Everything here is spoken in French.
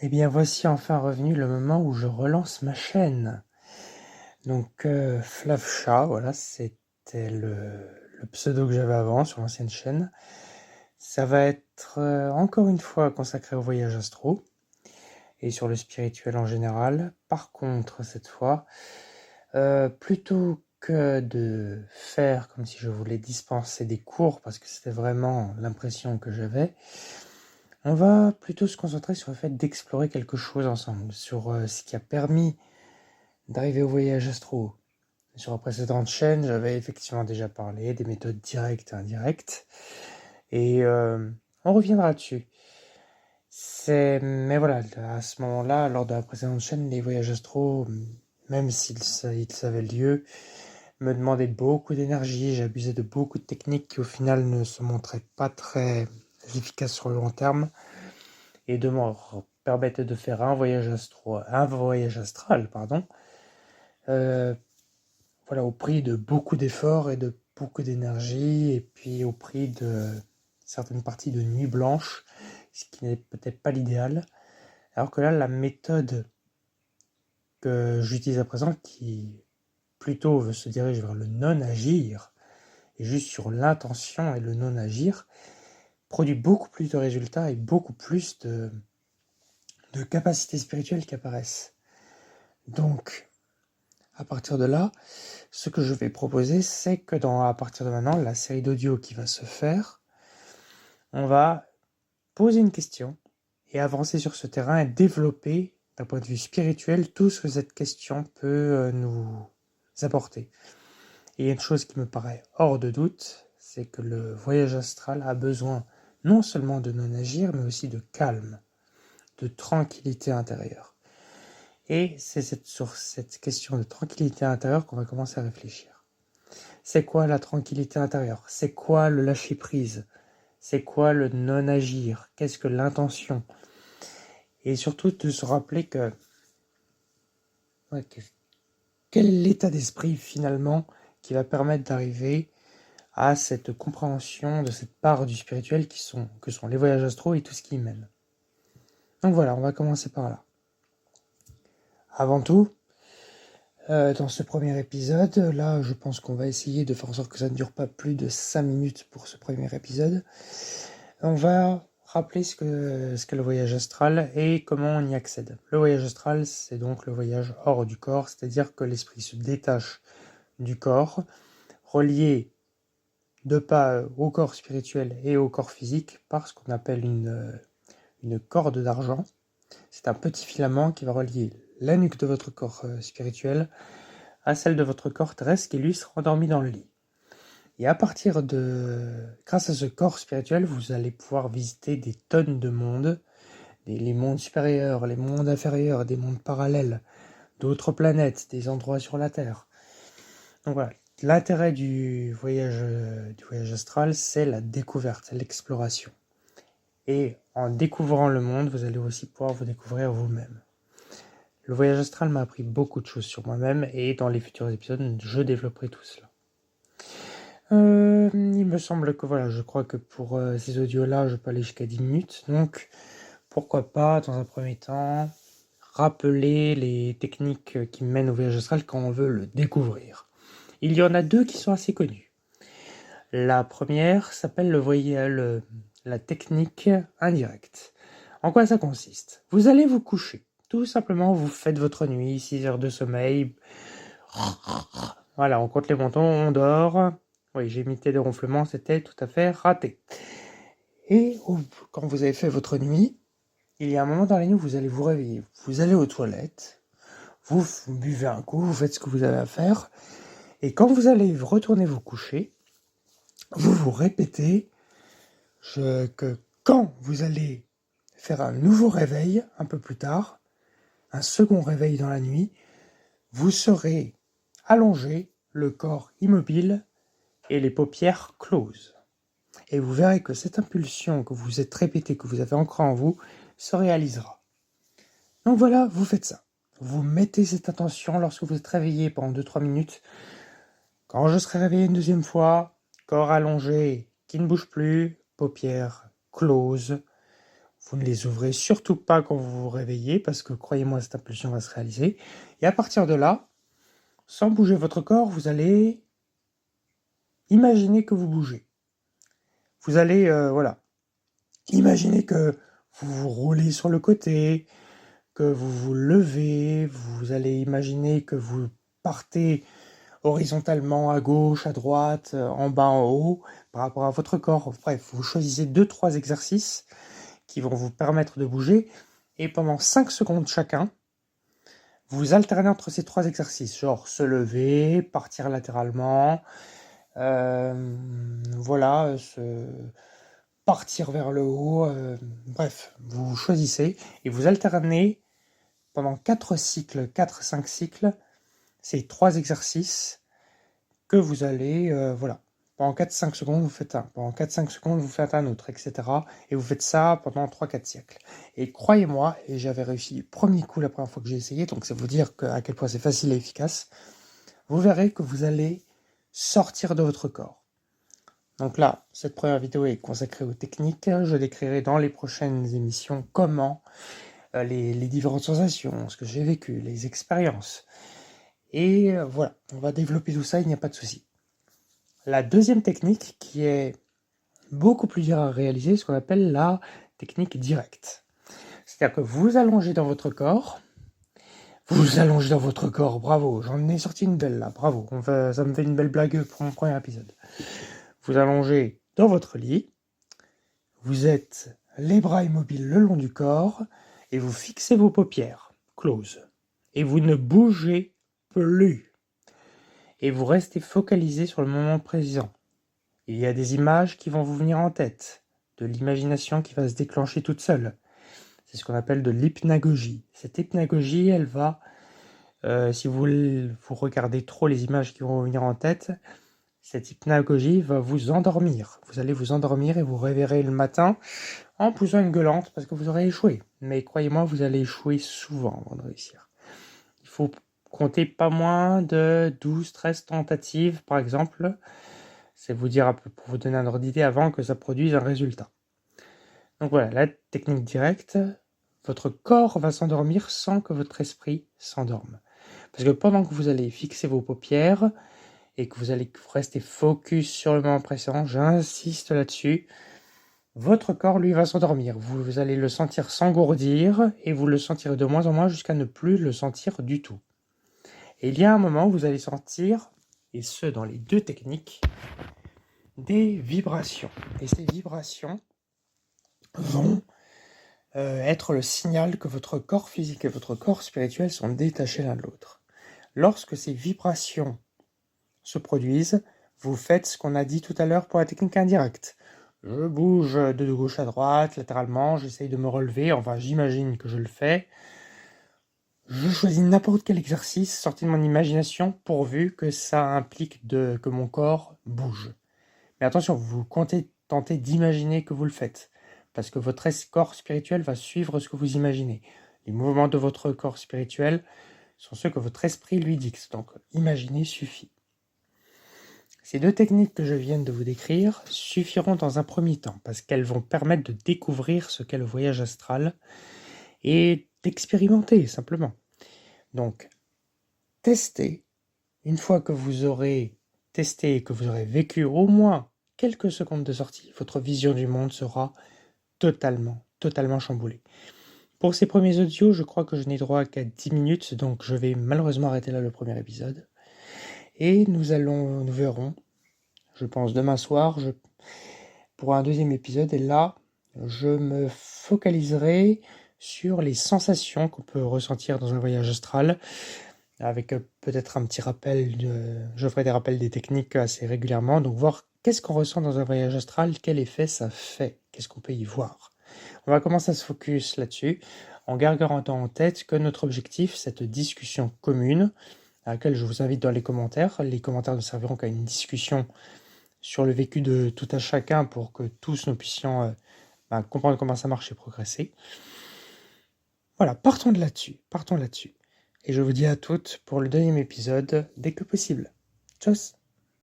Eh bien, voici enfin revenu le moment où je relance ma chaîne. Donc, Flavcha, voilà, c'était le pseudo que j'avais avant sur l'ancienne chaîne. Ça va être encore une fois consacré au voyage astro et sur le spirituel en général. Par contre, cette fois, plutôt que de faire comme si je voulais dispenser des cours, parce que c'était vraiment l'impression que j'avais, on va plutôt se concentrer sur le fait d'explorer quelque chose ensemble, sur ce qui a permis d'arriver au voyage astro. Sur la précédente chaîne, j'avais effectivement déjà parlé des méthodes directes et indirectes, et on reviendra dessus. Mais voilà, à ce moment-là, lors de la précédente chaîne, les voyages astro, même s'ils avaient lieu, me demandaient beaucoup d'énergie, j'abusais de beaucoup de techniques qui au final ne se montraient pas très efficaces sur le long terme, et de me permettaient de faire un voyage astral, euh, voilà, au prix de beaucoup d'efforts et de beaucoup d'énergie, et puis au prix de certaines parties de nuit blanche, ce qui n'est peut-être pas l'idéal. Alors que là, la méthode que j'utilise à présent, qui plutôt se dirige vers le non-agir, et juste sur l'intention et le non-agir, produit beaucoup plus de résultats et beaucoup plus de capacités spirituelles qui apparaissent. Donc, à partir de là, ce que je vais proposer, c'est que à partir de maintenant, la série d'audio qui va se faire, on va poser une question et avancer sur ce terrain et développer, d'un point de vue spirituel, tout ce que cette question peut nous apporter. Et il y a une chose qui me paraît hors de doute, c'est que le voyage astral a besoin non seulement de non-agir, mais aussi de calme, de tranquillité intérieure. Et c'est sur cette question de tranquillité intérieure qu'on va commencer à réfléchir. C'est quoi la tranquillité intérieure? C'est quoi le lâcher-prise? C'est quoi le non-agir? Qu'est-ce que l'intention? Et surtout de se rappeler que quel est l'état d'esprit finalement qui va permettre d'arriver à cette compréhension de cette part du spirituel que sont les voyages astro et tout ce qui y mène. Donc voilà, on va commencer par là. Avant tout, dans ce premier épisode, là je pense qu'on va essayer de faire en sorte que ça ne dure pas plus de 5 minutes pour ce premier épisode. On va rappeler ce qu'est le voyage astral et comment on y accède. Le voyage astral, c'est donc le voyage hors du corps, c'est-à-dire que l'esprit se détache du corps, relié de pas au corps spirituel et au corps physique par ce qu'on appelle une corde d'argent. C'est un petit filament qui va relier la nuque de votre corps spirituel à celle de votre corps terrestre qui lui sera endormi dans le lit. Et grâce à ce corps spirituel, vous allez pouvoir visiter des tonnes de mondes, les mondes supérieurs, les mondes inférieurs, des mondes parallèles, d'autres planètes, des endroits sur la Terre. Donc voilà, l'intérêt du voyage astral, c'est la découverte, l'exploration. Et en découvrant le monde, vous allez aussi pouvoir vous découvrir vous-même. Le voyage astral m'a appris beaucoup de choses sur moi-même et dans les futurs épisodes, je développerai tout cela. Il me semble que voilà, je crois que pour ces audios-là, je peux aller jusqu'à 10 minutes. Donc, pourquoi pas, dans un premier temps, rappeler les techniques qui mènent au voyage astral quand on veut le découvrir. Il y en a deux qui sont assez connues. La première s'appelle la technique indirecte. En quoi ça consiste? Vous allez vous coucher. Tout simplement, vous faites votre nuit, 6 heures de sommeil. Voilà, on compte les montants, on dort. Oui, j'ai imité des ronflements, c'était tout à fait raté. Et quand vous avez fait votre nuit, il y a un moment dans la nuit où vous allez vous réveiller. Vous allez aux toilettes, vous buvez un coup, vous faites ce que vous avez à faire. Et quand vous allez retourner vous coucher, vous vous répétez que quand vous allez faire un nouveau réveil un peu plus tard, un second réveil dans la nuit, vous serez allongé, le corps immobile et les paupières closes. Et vous verrez que cette impulsion que vous êtes répétée, que vous avez ancrée en vous, se réalisera. Donc voilà, vous faites ça. Vous mettez cette intention lorsque vous êtes réveillé pendant 2-3 minutes. Quand je serai réveillé une deuxième fois, corps allongé, qui ne bouge plus, paupières closes, Vous ne les ouvrez surtout pas quand vous vous réveillez, parce que croyez-moi, cette impulsion va se réaliser. Et à partir de là, sans bouger votre corps, vous allez imaginer que vous bougez. Vous allez, imaginer que vous vous roulez sur le côté, que vous vous levez, vous allez imaginer que vous partez horizontalement à gauche, à droite, en bas, en haut, par rapport à votre corps. Bref, vous choisissez 2-3 exercices qui vont vous permettre de bouger, et pendant 5 secondes chacun, vous alternez entre ces 3 exercices, genre se lever, partir latéralement, partir vers le haut, bref, vous choisissez et vous alternez pendant 4-5 cycles, ces 3 exercices que vous allez, pendant 4-5 secondes, vous faites un, pendant 4-5 secondes, vous faites un autre, etc. Et vous faites ça pendant 3-4 siècles. Et croyez-moi, et j'avais réussi du premier coup la première fois que j'ai essayé, donc c'est vous dire à quel point c'est facile et efficace, vous verrez que vous allez sortir de votre corps. Donc là, cette première vidéo est consacrée aux techniques. Je décrirai dans les prochaines émissions comment les différentes sensations, ce que j'ai vécu, les expériences. Et voilà, on va développer tout ça, il n'y a pas de souci. La deuxième technique, qui est beaucoup plus dure à réaliser, ce qu'on appelle la technique directe. C'est-à-dire que vous allongez dans votre corps, bravo, j'en ai sorti une belle là, bravo, ça me fait une belle blague pour mon premier épisode. Vous allongez dans votre lit, vous êtes les bras immobiles le long du corps, et vous fixez vos paupières, close, et vous ne bougez plus. Et vous restez focalisé sur le moment présent. Il y a des images qui vont vous venir en tête, de l'imagination qui va se déclencher toute seule. C'est ce qu'on appelle de l'hypnagogie. Cette hypnagogie, elle va, si vous regardez trop les images qui vont vous venir en tête, cette hypnagogie va vous endormir. Vous allez vous endormir et vous réveillerez le matin en poussant une gueulante parce que vous aurez échoué. Mais croyez-moi, vous allez échouer souvent avant de réussir. Il faut compter pas moins de 12-13 tentatives, par exemple. C'est vous dire un peu, pour vous donner un ordre d'idée, avant que ça produise un résultat. Donc voilà, la technique directe, votre corps va s'endormir sans que votre esprit s'endorme. Parce que pendant que vous allez fixer vos paupières et que vous allez rester focus sur le moment présent, j'insiste là-dessus, votre corps, lui, va s'endormir. Vous allez le sentir s'engourdir et vous le sentirez de moins en moins jusqu'à ne plus le sentir du tout. Et il y a un moment où vous allez sentir, et ce dans les deux techniques, des vibrations. Et ces vibrations vont être le signal que votre corps physique et votre corps spirituel sont détachés l'un de l'autre. Lorsque ces vibrations se produisent, vous faites ce qu'on a dit tout à l'heure pour la technique indirecte. Je bouge de gauche à droite, latéralement, j'essaye de me relever, enfin j'imagine que je le fais. Je choisis n'importe quel exercice sorti de mon imagination pourvu que ça implique que mon corps bouge. Mais attention, vous tentez d'imaginer que vous le faites, parce que votre corps spirituel va suivre ce que vous imaginez. Les mouvements de votre corps spirituel sont ceux que votre esprit lui dicte, donc imaginer suffit. Ces deux techniques que je viens de vous décrire suffiront dans un premier temps, parce qu'elles vont permettre de découvrir ce qu'est le voyage astral et d'expérimenter simplement. Donc, testez. Une fois que vous aurez testé et que vous aurez vécu au moins quelques secondes de sortie, votre vision du monde sera totalement chamboulée. Pour ces premiers audios, je crois que je n'ai droit qu'à 10 minutes, donc je vais malheureusement arrêter là le premier épisode. Et nous verrons, je pense demain soir, pour un deuxième épisode. Et là, je me focaliserai sur les sensations qu'on peut ressentir dans un voyage astral, avec peut-être un petit rappel, je ferai des rappels des techniques assez régulièrement, donc voir qu'est-ce qu'on ressent dans un voyage astral, quel effet ça fait, qu'est-ce qu'on peut y voir. On va commencer à se focus là-dessus, en gardant en tête que notre objectif, cette discussion commune, à laquelle je vous invite dans les commentaires ne serviront qu'à une discussion sur le vécu de tout à chacun pour que tous nous puissions comprendre comment ça marche et progresser. Voilà, partons là-dessus. Et je vous dis à toutes pour le deuxième épisode dès que possible. Tchuss!